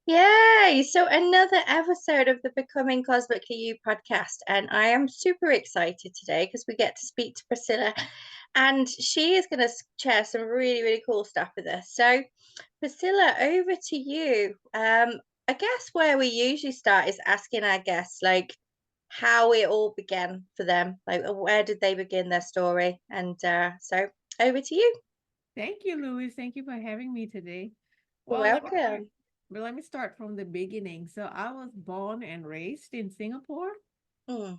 Yay! So another episode of the Becoming Cosmically You podcast, and I am super excited today because we get to speak to Priscilla, and she is going to share some really, really cool stuff with us. So, Priscilla, over to you. I guess where we usually start is asking our guests like how it all began for them, like where did they begin their story, and so over to you. Thank you, Louis. Thank you for having me today. You're Well, welcome. let me start from the beginning. So I was born and raised in Singapore, Mm,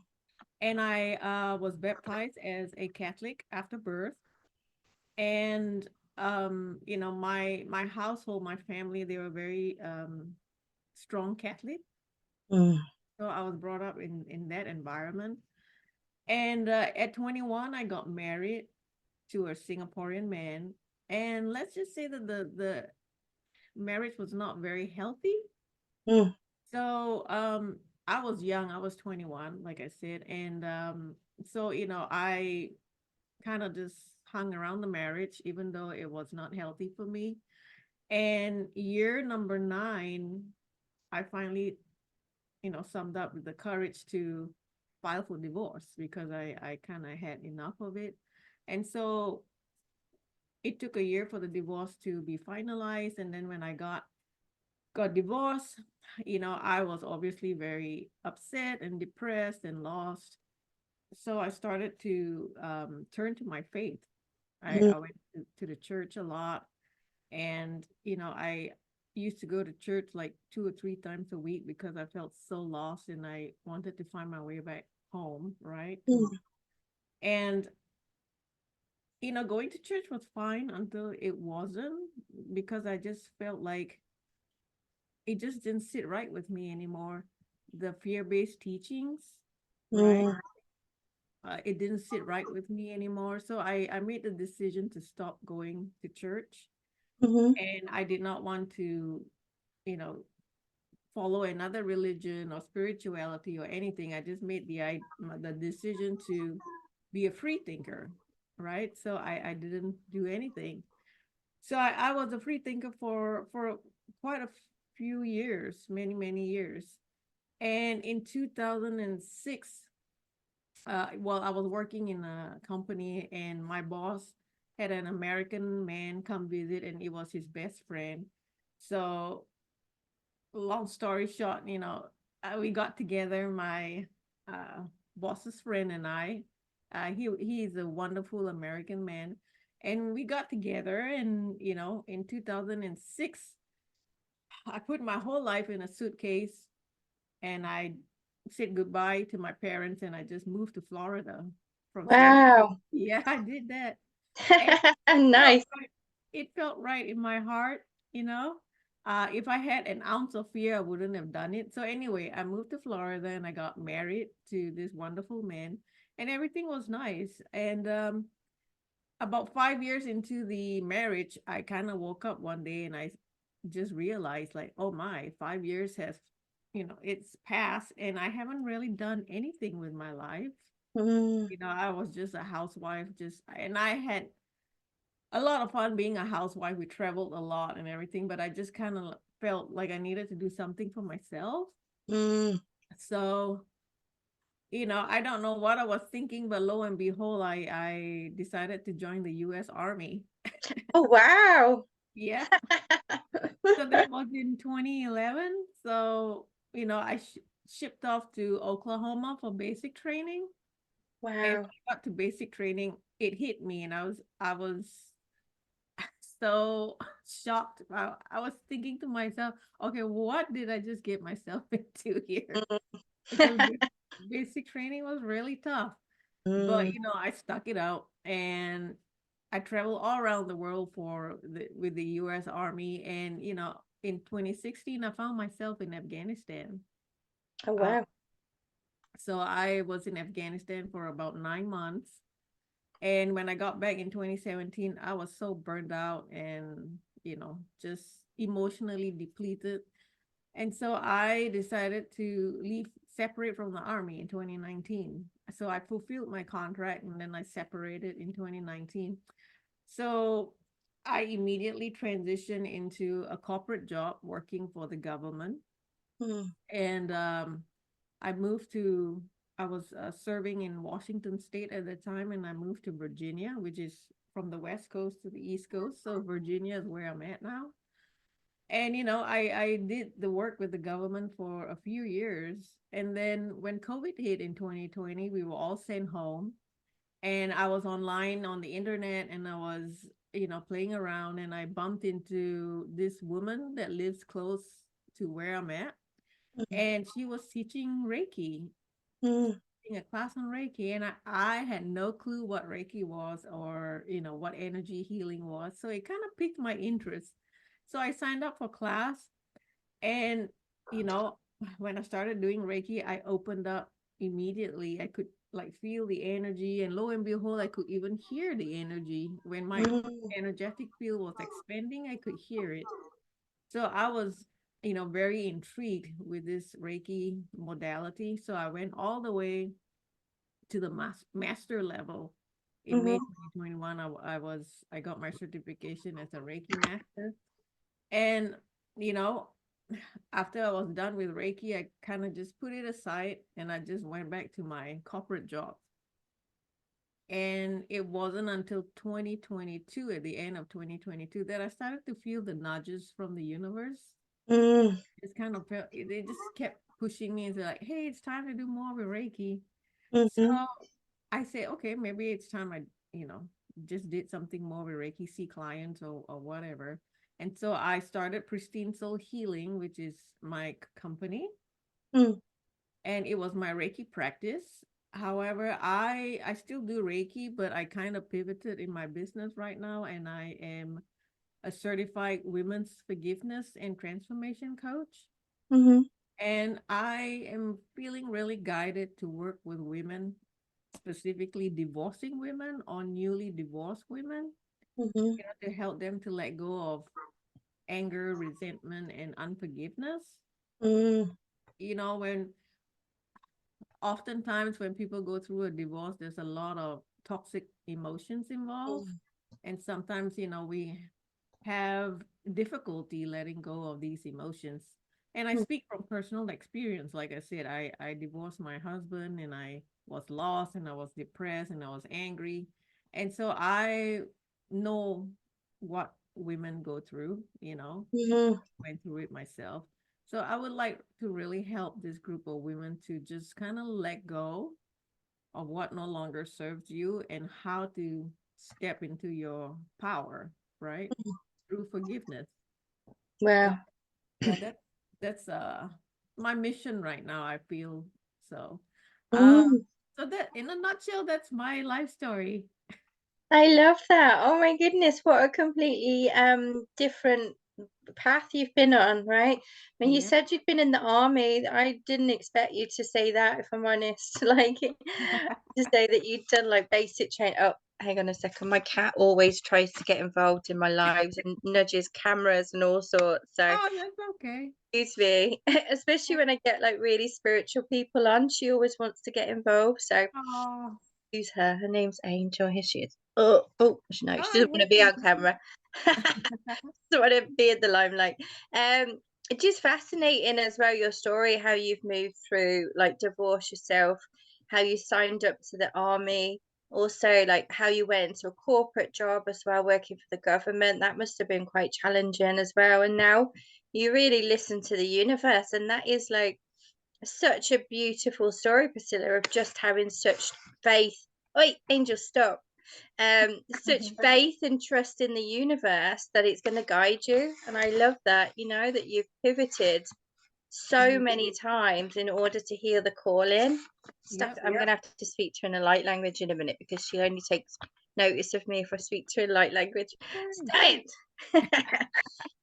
and I was baptized as a Catholic after birth. And my household, my family, they were very strong Catholic. mm, So I was brought up in that environment. And at 21, I got married to a Singaporean man. And let's just say that the marriage was not very healthy. mm, So I was young, I was 21, like I said, and so I kind of just hung around the marriage even though it was not healthy for me. And year number 9, I finally, summed up with the courage to file for divorce because I kind of had enough of it. And so it took a year for the divorce to be finalized, and then when I got divorced, I was obviously very upset and depressed and lost. So I started to turn to my faith. I went to the church a lot. And, I used to go to church like 2 or 3 times a week because I felt so lost and I wanted to find my way back home, right? mm, And, going to church was fine until it wasn't because I just felt like it just didn't sit right with me anymore. The fear-based teachings, right? mm. It didn't sit right with me anymore. So I made the decision to stop going to church. Mhm. And I did not want to, you know, follow another religion or spirituality or anything. I just made the decision to be a free thinker, right? So I didn't do anything. So I was a free thinker for quite a few years, many, many years. And in 2006, I was working in a company and my boss had an American man come visit and it was his best friend. So, long story short, we got together, my uh, boss's friend and I. He is a wonderful American man. And we got together, and, in 2006, I put my whole life in a suitcase and I said goodbye to my parents and I just moved to Florida from Singapore. Wow. Yeah, I did that. And felt Nice. right. It felt right in my heart, you know. If I had an ounce of fear, I wouldn't have done it. So anyway, I moved to Florida and I got married to this wonderful man, and everything was nice. And about 5 years into the marriage, I kind of woke up one day and I just realized, like, oh my, 5 years has, it's passed, and I haven't really done anything with my life. Mm, I was just a housewife, and I had a lot of fun being a housewife. We traveled a lot and everything, but I just kind of felt like I needed to do something for myself. mm. So, I don't know what I was thinking, but lo and behold, I decided to join the US Army. Oh, wow. Yeah. So that was in 2011. So, I shipped off to Oklahoma for basic training. And when Wow. I got to basic training, it hit me, and I was so shocked. I was thinking to myself, okay, what did I just get myself into here? Mm. Because basic training was really tough. But Mm. I stuck it out, and I traveled all around the world with the US Army. And in 2016 I found myself in Afghanistan. Oh, Uh, wow. so I was in Afghanistan for about 9 months. And when I got back in 2017, I was so burned out and, just emotionally depleted. And so I decided to leave, separate from the army in 2019. So I fulfilled my contract and then I separated in 2019. So I immediately transitioned into a corporate job working for the government. Mm, And I moved to, I was serving in Washington State at the time, and I moved to Virginia, which is from the West Coast to the East Coast. So Virginia is where I'm at now. And, I did the work with the government for a few years. And then when COVID hit in 2020, we were all sent home. And I was online on the internet, and I was, playing around, and I bumped into this woman that lives close to where I'm at. mm, And she was teaching Reiki, mm, teaching a class on Reiki. And I had no clue what Reiki was, or, what energy healing was. So it kind of piqued my interest. So I signed up for class. And, you know, when I started doing Reiki, I opened up immediately. I could like feel the energy, and lo and behold, I could even hear the energy. When my mm, energetic field was expanding, I could hear it. So I was, very intrigued with this Reiki modality. So I went all the way to the master level. In May mhm, 2021, I got my certification as a Reiki master. And, you know, after I was done with Reiki, I kind of just put it aside, and I just went back to my corporate job. And it wasn't until 2022, at the end of 2022, that I started to feel the nudges from the universe. mm, It's kind of felt, they just kept pushing me into like, hey, it's time to do more with Reiki. So mhm, I say, okay, maybe it's time I, you know, just did something more with Reiki, see clients, or whatever. And so I started Pristine Soul Healing, which is my company, mm, and it was my Reiki practice. However, I still do Reiki, but I kind of pivoted in my business right now, and I am a certified women's forgiveness and transformation coach. mhm, And I am feeling really guided to work with women, specifically divorcing women or newly divorced women, mhm, to help them to let go of anger, resentment, and unforgiveness. mm, When oftentimes when people go through a divorce, there's a lot of toxic emotions involved. mm, And sometimes, we have difficulty letting go of these emotions. And I mm, speak from personal experience. Like I said, I divorced my husband, and I was lost, and I was depressed, and I was angry. And so I know what women go through, mhm, went through it myself. So I would like to really help this group of women to just kind of let go of what no longer serves you, and how to step into your power, right? Through forgiveness. So wow. yeah, that's my mission right now, I feel. So uh Mm. so that, in a nutshell, that's my life story. I love that. Oh my goodness, what a completely different path you've been on, right? When you Yeah. said you'd been in the army, I didn't expect you to say that, if I'm honest. Like to say that you'd done like basic train. Oh, hang on a second. My cat always tries to get involved in my lives and nudges cameras and all sorts. So Oh, that's okay. excuse me, especially when I get like really spiritual people on, she always wants to get involved. So Oh, use her. Her name's Angel. Here she is. Oh, no, she oh, doesn't want to be yes. on camera. Doesn't want to be in the limelight. It's just fascinating as well, your story, how you've moved through like divorce yourself, how you signed up to the army, also like how you went into a corporate job as well, working for the government. That must have been quite challenging as well. And now you really listen to the universe, and that is like such a beautiful story, Priscilla, of just having such faith. Wait, Angel, stop. Such faith and trust in the universe that it's going to guide you. And I love that, that you've pivoted so Mhm. many times in order to hear the call in. Stuff. Yep. I'm going to have to speak to her in a light language in a minute, because she only takes notice of me if I speak to her in light language. Okay. Stop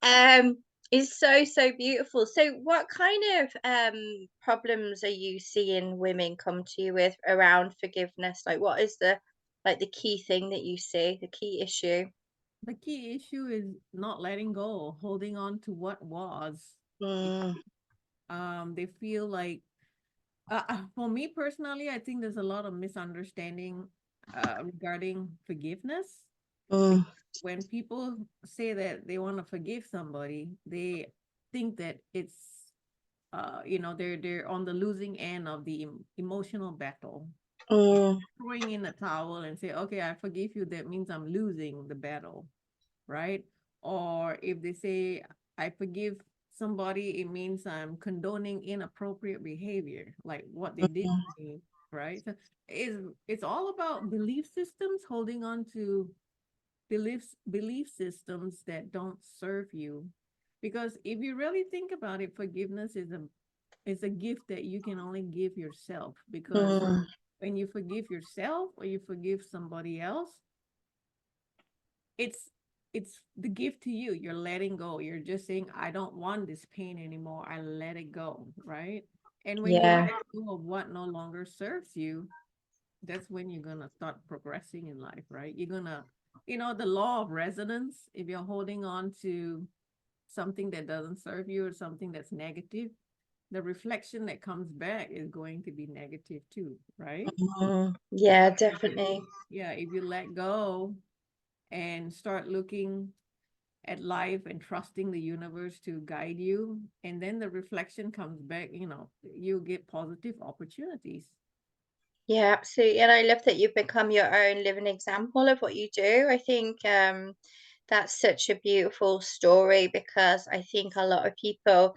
it. um, is so beautiful. So what kind of problems are you seeing women come to you with around forgiveness? Like what is the key thing that you see, the key issue? The key issue is not letting go, holding on to what was. Mm, They feel like, for me personally, I think there's a lot of misunderstanding regarding forgiveness. Mm, When people say that they want to forgive somebody, they think that it's they're on the losing end of the emotional battle. mm, Throwing in a towel and say, okay, I forgive you, that means I'm losing the battle, right? Or if they say, I forgive somebody, it means I'm condoning inappropriate behavior, like what they did mm, to me, right? So it's all about belief systems, holding on to belief systems that don't serve you. Because if you really think about it, forgiveness is a gift that you can only give yourself. Because mm. when you forgive yourself or you forgive somebody else, it's it's the gift to you. You're letting go. You're just saying, I don't want this pain anymore. I let it go, right? And when you Yeah, let go of what no longer serves you, that's when you're gonna start progressing in life, right? You're gonna, the law of resonance. If you're holding on to something that doesn't serve you or something that's negative, the reflection that comes back is going to be negative too, right? yeah, So definitely. yeah, if you let go and start looking at life and trusting the universe to guide you, and then the reflection comes back, you get positive opportunities. Yeah, absolutely. And I love that you've become your own living example of what you do. I think that's such a beautiful story because I think a lot of people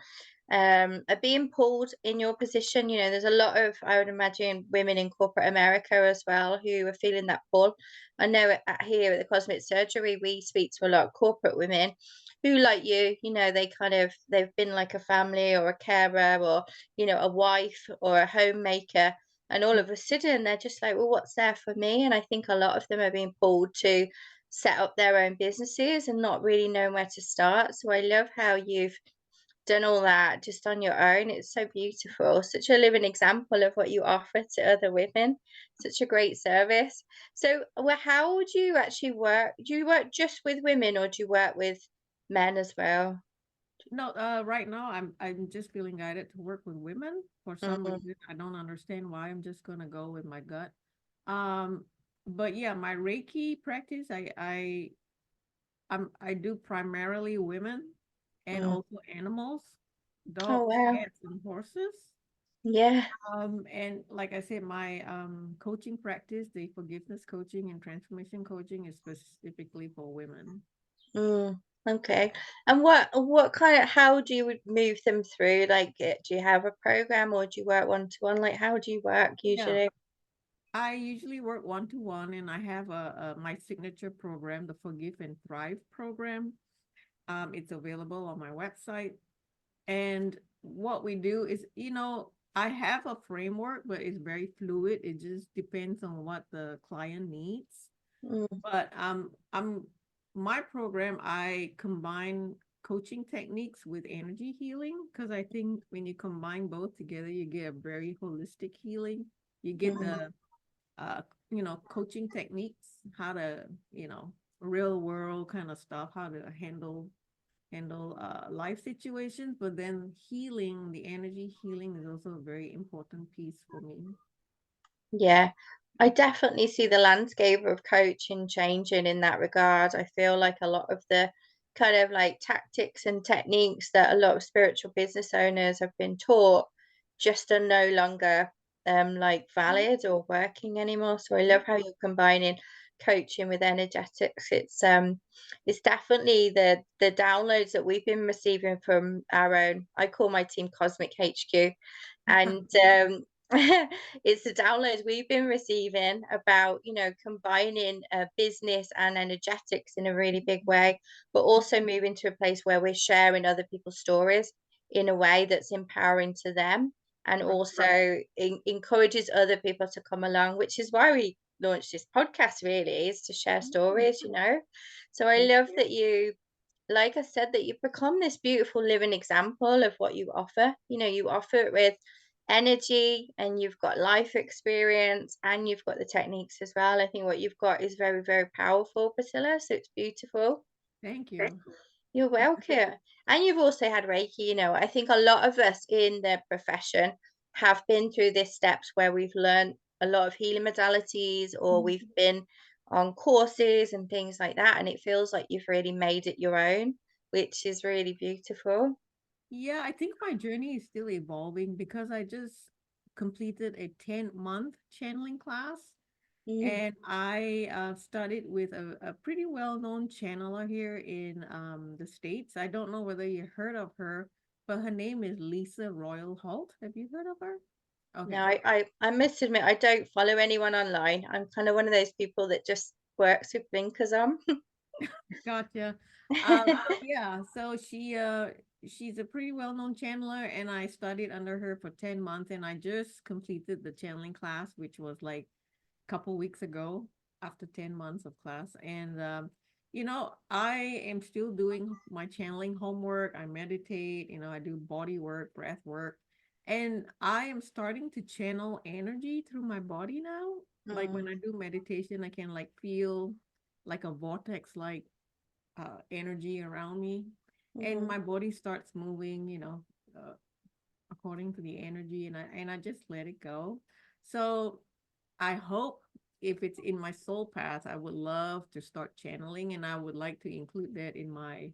are being pulled in your position. You know, there's a lot of, I would imagine, women in corporate America as well who are feeling that pull. I know here at the Cosmic Surgery, we speak to a lot of corporate women who, like you know, they've been like a family or a carer or, you know, a wife or a homemaker. And all of a sudden, they're just like, well, what's there for me? And I think a lot of them are being pulled to set up their own businesses and not really knowing where to start. So I love how you've done all that just on your own. It's so beautiful. Such a living example of what you offer to other women. Such a great service. So, well, how would you actually work? Do you work just with women or do you work with men as well? No, right now I'm just feeling guided to work with women for some Mm, reason. I don't understand why. I'm just gonna go with my gut. Um, but yeah, my Reiki practice, I do primarily women and mm. also animals, Oh, dogs, wow. cats, and horses. Yeah. And like I said, my coaching practice, the forgiveness coaching and transformation coaching, is specifically for women. Mm, okay. And what kind of how do you move them through? Like, do you have a program or do you work one to one? Like, how do you work Yeah, usually? I usually work one to one, and I have a my signature program, the Forgive and Thrive program. It's available on my website. And what we do is, I have a framework, but it's very fluid. It just depends on what the client needs. Mm, But my program, I combine coaching techniques with energy healing because I think when you combine both together, you get a very holistic healing. You get mm. the uh, coaching techniques, how to, real world kind of stuff, how to handle life situations, but then healing, the energy healing is also a very important piece for me. Yeah, I definitely see the landscape of coaching changing in that regard. I feel like a lot of the kind of like tactics and techniques that a lot of spiritual business owners have been taught just are no longer like valid or working anymore. So I love how you're combining coaching with energetics. It's definitely the downloads that we've been receiving from our own, I call my team Cosmic HQ, and it's the downloads we've been receiving about, you know, combining business and energetics in a really big way, but also moving to a place where we're sharing other people's stories in a way that's empowering to them and Right. also encourages other people to come along, which is why we launched this podcast, really, is to share stories, you know. So I Thank love you. that you, like I said, that you've become this beautiful living example of what you offer. You know, you offer it with energy and you've got life experience and you've got the techniques as well. I think what you've got is very, very powerful, Priscilla. So it's beautiful. Thank you. You're welcome. And you've also had Reiki, you know, I think a lot of us in the profession have been through these steps where we've learned a lot of healing modalities or we've been on courses and things like that, and it feels like you've really made it your own, which is really beautiful. Yeah, I think my journey is still evolving because I just completed a 10-month channeling class. Mm. And I studied with a pretty well-known channeler here in the States. I don't know whether you heard of her, but her name is Lisa Royal Holt. Have you heard of her? No, Okay. I must admit I don't follow anyone online. I'm kind of one of those people that just works with blinkers on. Gotcha. Yeah, so she's a pretty well-known channeler, and I studied under her for 10 months, and I just completed the channeling class, which was like a couple weeks ago after 10 months of class. And I am still doing my channeling homework. I meditate, I do body work, breath work, and I am starting to channel energy through my body now. Like Mm, when I do meditation, I can like feel like a vortex like energy around me, and mhm, my body starts moving, according to the energy, and I just let it go. So I hope if it's in my soul path, I would love to start channeling, and I would like to include that in my,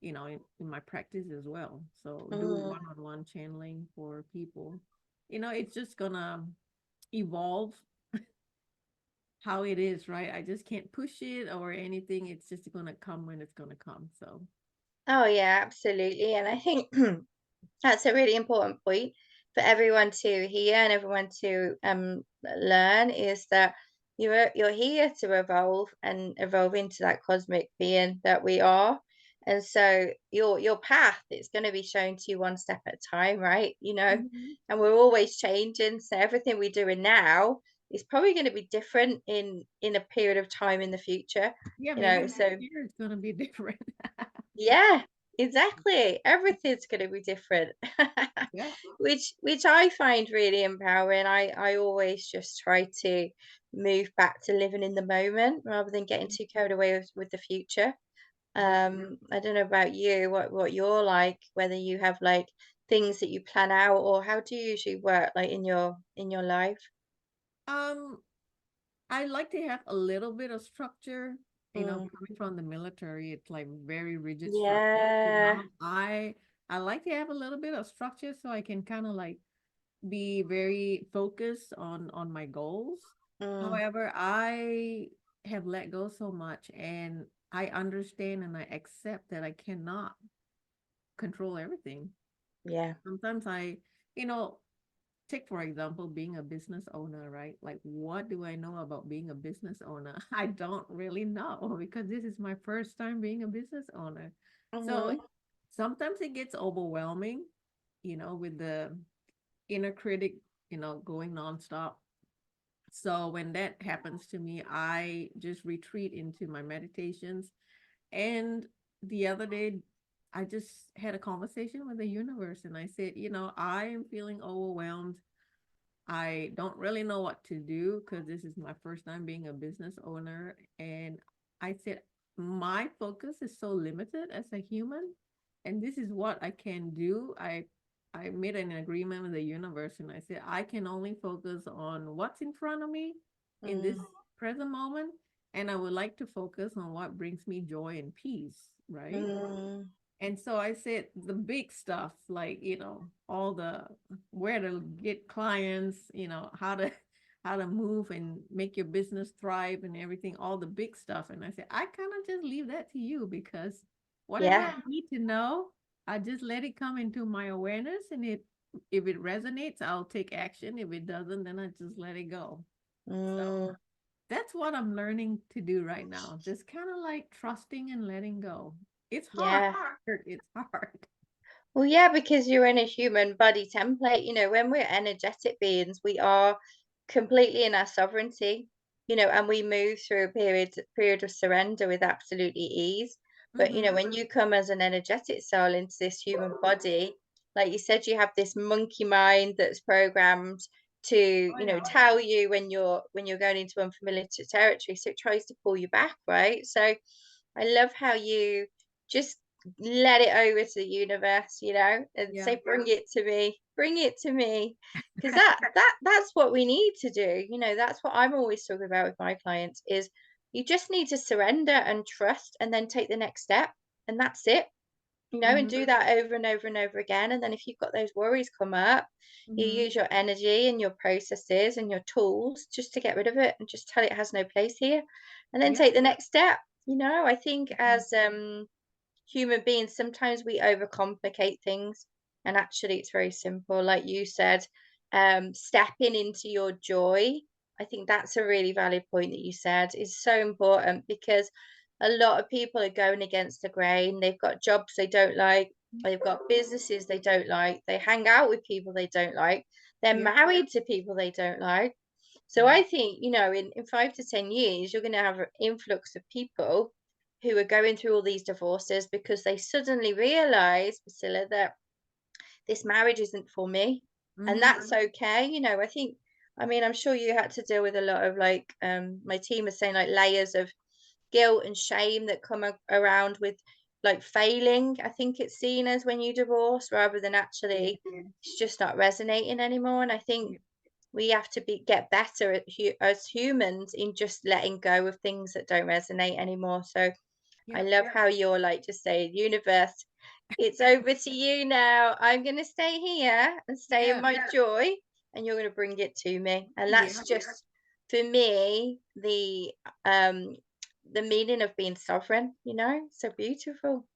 in my practice as well. So do mm. one-on-one channeling for people. It's just gonna evolve how it is, right? I just can't push it or anything. It's just gonna come when it's gonna come. So Oh yeah, absolutely. And I think that's a really important point for everyone to hear and everyone to learn is that you're here to evolve and evolve into that cosmic being that we are. And so your path is going to be shown to you one step at a time, right? mhm. And we're always changing. So everything we're doing now is probably going to be different in a period of time in the future. Yeah, You maybe know, next so year it's gonna be different. yeah, exactly. Everything's going to be different, Yeah. which I find really empowering. I always just try to move back to living in the moment rather than getting too carried away with the future. I don't know about you, what you're like, whether you have like things that you plan out or how do you usually work like in your life? Um, I like to have a little bit of structure. Mm, Coming from the military, it's like very rigid structure. yeah. I like to have a little bit of structure so I can kind of like be very focused on my goals. Mm, However, I have let go so much, and I understand and I accept that I cannot control everything. yeah. Sometimes you know, take for example being a business owner, right? Like what do I know about being a business owner? I don't really know because this is my first time being a business owner. So Hmm. sometimes it gets overwhelming, with the inner critic, going nonstop. So when that happens to me, I just retreat into my meditations. And the other day, I just had a conversation with the universe and I said, I am feeling overwhelmed. I don't really know what to do because this is my first time being a business owner. And I said, my focus is so limited as a human, and this is what I can do. I made an agreement with the universe and I said, I can only focus on what's in front of me in this Mm, present moment. And I would like to focus on what brings me joy and peace, right? mm, And so I said the big stuff, like, all the where to get clients, how to move and make your business thrive and everything, all the big stuff. And I said, I kind of just leave that to you because whatever I yeah. need to know, I just let it come into my awareness. And if it resonates, I'll take action. If it doesn't, then I just let it go. So Mm, that's what I'm learning to do right now. Just kind of like trusting and letting go. It's hard. yeah. It's hard. Well, yeah, because you're in a human body template. When we're energetic beings, we are completely in our sovereignty, and we move through a period of surrender with absolutely ease. But Mm-hmm. when you come as an energetic soul into this human body, like you said, you have this monkey mind that's programmed to, Oh yeah. tell you when you're going into unfamiliar territory. So it tries to pull you back, right? So I love how you just let it over to the universe, and Yeah. say, bring it to me. Because that's what we need to do. That's what I'm always talking about with my clients is You just need to surrender and trust and then take the next step. And that's it, and Mm-hmm. do that over and over and over again. And then if you've got those worries come up, you Mm-hmm. use your energy and your processes and your tools just to get rid of it and just tell it has no place here. And then Yep. take the next step. I think Mhm. as human beings, sometimes we overcomplicate things, and actually it's very simple. Like you said, stepping into your joy. I think that's a really valid point that you said is so important, because a lot of people are going against the grain. They've got jobs they don't like, they've got businesses they don't like, they hang out with people they don't like, they're Yep. married to people they don't like. So Yeah. I think, in 5 to 10 years, you're going to have an influx of people who are going through all these divorces because they suddenly realize, Priscilla, that this marriage isn't for me. And Mm-hmm. that's okay. I'm sure you had to deal with a lot of, like, my team is saying, like, layers of guilt and shame that come around with, like, failing. I think it's seen as when you divorce, rather than Yeah. actually it's just not resonating anymore. And I think Yep. we have to get better as humans in just letting go of things that don't resonate anymore. So I Yep. love how you're, like, just saying, universe, it's over to you now. I'm going to stay here and stay in Yeah. my joy, and you're going to bring it to me. And that's Yeah. just, for me, um the meaning of being sovereign. So beautiful.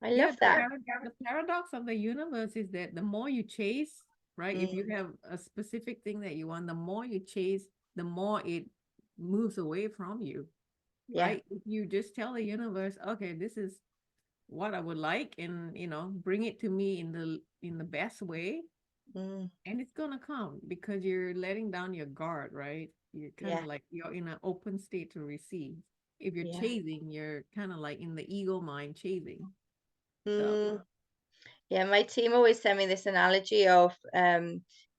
I Yeah. love that. The paradox of the universe is that the more you chase, right? If you Mm, have a specific thing that you want, the more you chase, the more it moves away from you, yeah. right? If you just tell the universe, okay, this is what I would like, and bring it to me in the best way, Mm, and it's gonna come because you're letting down your guard, right? You're kind yeah. of like you're in an open state to receive. If you're Yeah. chasing, you're kind of like in the ego mind chasing. So Mm. Yeah, my team always send me this analogy of,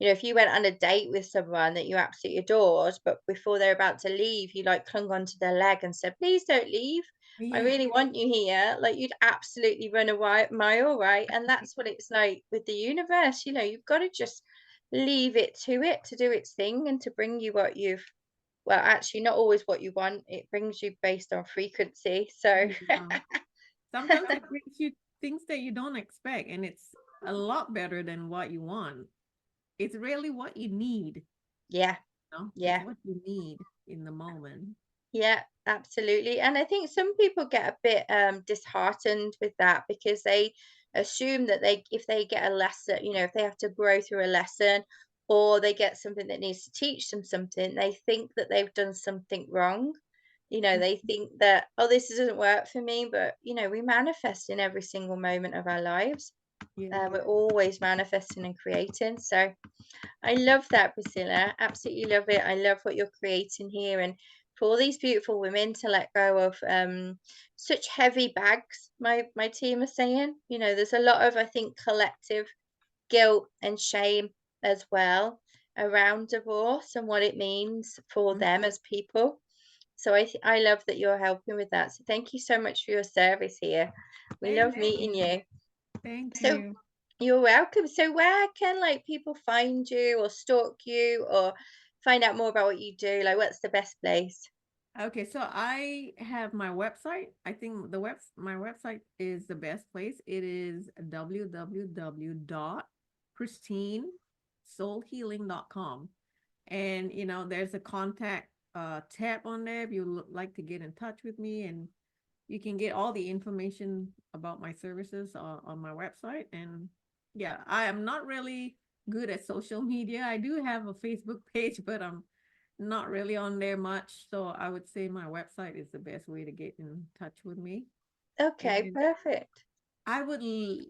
if you went on a date with someone that you absolutely adored, but before they're about to leave, you, like, clung onto their leg and said, "Please don't leave. I yeah, really want you here." Like, you'd absolutely run a mile, right? And that's what it's like with the universe. You've got to just leave it to do its thing and to bring you what well, actually, not always what you want. It brings you based on frequency. So, yeah. Sometimes it brings you things that you don't expect, and it's a lot better than what you want. It's really what you need. yeah, It's yeah. what you need in the moment. Yeah, absolutely. And I think some people get a bit disheartened with that, because they assume that if they get a lesson, if they have to grow through a lesson, or they get something that needs to teach them something, they think that they've done something wrong. They Mhm. think that, oh, this doesn't work for me, but we manifest in every single moment of our lives. Yeah. We're always manifesting and creating. So I love that, Priscilla. Absolutely love it. I love what you're creating here, and for all these beautiful women to let go of such heavy bags. My team are saying, there's a lot of, I think, collective guilt and shame as well around divorce and what it means for Mhm. them as people. So I love that you're helping with that. So thank you so much for your service here. We love Thank meeting you. you. Thank So you. you're welcome. So where can, like, people find you or stalk you or find out more about what you do? Like, what's the best place? Okay, so I have my website. I think my website is the best place. It is www.pristinesoulhealing.com. And there's a contact tab on there if you like to get in touch with me, and you can get all the information about my services on my website. And yeah, I am not really good at social media. I do have a Facebook page, but I'm not really on there much. So I would say my website is the best way to get in touch with me. Okay, And perfect. I would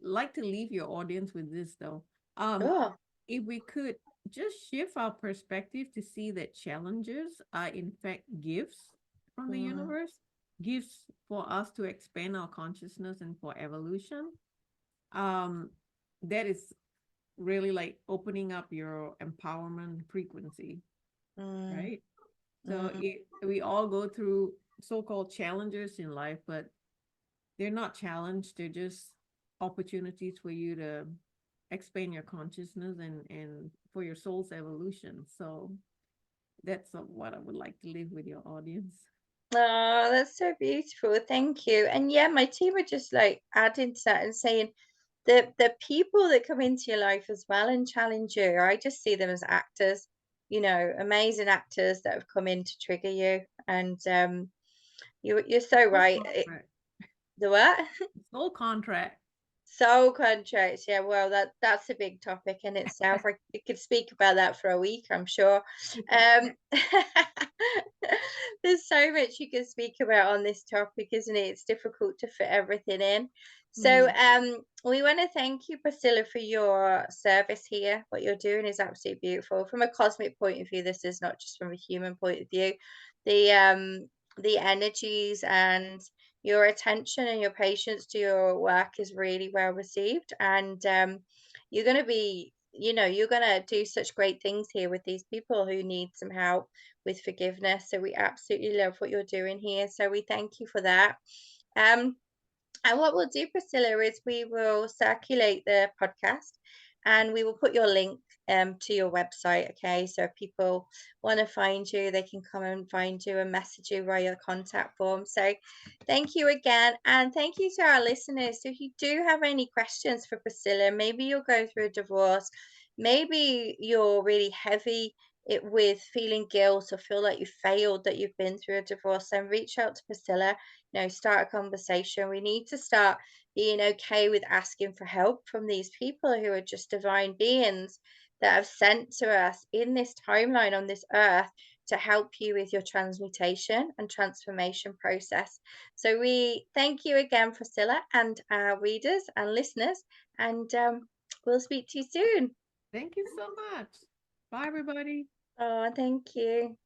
like to leave your audience with this though. Um, Oh, if we could just shift our perspective to see that challenges are in fact gifts from the mm, universe, gifts for us to expand our consciousness and for evolution. Um, that is really like opening up your empowerment frequency, mm, right? So mm, we all go through so-called challenges in life, but they're not challenged. They're just opportunities for you to expand your consciousness and for your soul's evolution. So that's what I would like to leave with your audience. Oh, that's so beautiful. Thank you. And yeah, my team are just like adding to that and saying the people that come into your life as well and challenge you, I just see them as actors, amazing actors that have come in to trigger you. And you're so Soul right. contract. The what? Soul contract. Soul contracts, yeah, well, that's a big topic in itself. We could speak about that for a week, I'm sure. Um, there's so much you can speak about on this topic, isn't it? It's difficult to fit everything in. So, Mm. we want to thank you, Priscilla, for your service here. What you're doing is absolutely beautiful. From a cosmic point of view, this is not just from a human point of view. The energies and your attention and your patience to your work is really well received, and you're going to be you're going to do such great things here with these people who need some help with forgiveness. So we absolutely love what you're doing here, so we thank you for that. um and what we'll do, Priscilla, is we will circulate the podcast and we will put your link to your website. Okay. So if people want to find you, they can come and find you and message you via your contact form. So thank you again. And thank you to our listeners. So if you do have any questions for Priscilla, maybe you're going through a divorce, maybe you're really heavy with feeling guilt or feel like you failed that you've been through a divorce, then reach out to Priscilla, start a conversation. We need to start being okay with asking for help from these people who are just divine beings that have sent to us in this timeline on this earth to help you with your transmutation and transformation process. So we thank you again, Priscilla, and our readers and listeners, and we'll speak to you soon. Thank you so much. Bye, everybody. Oh, thank you.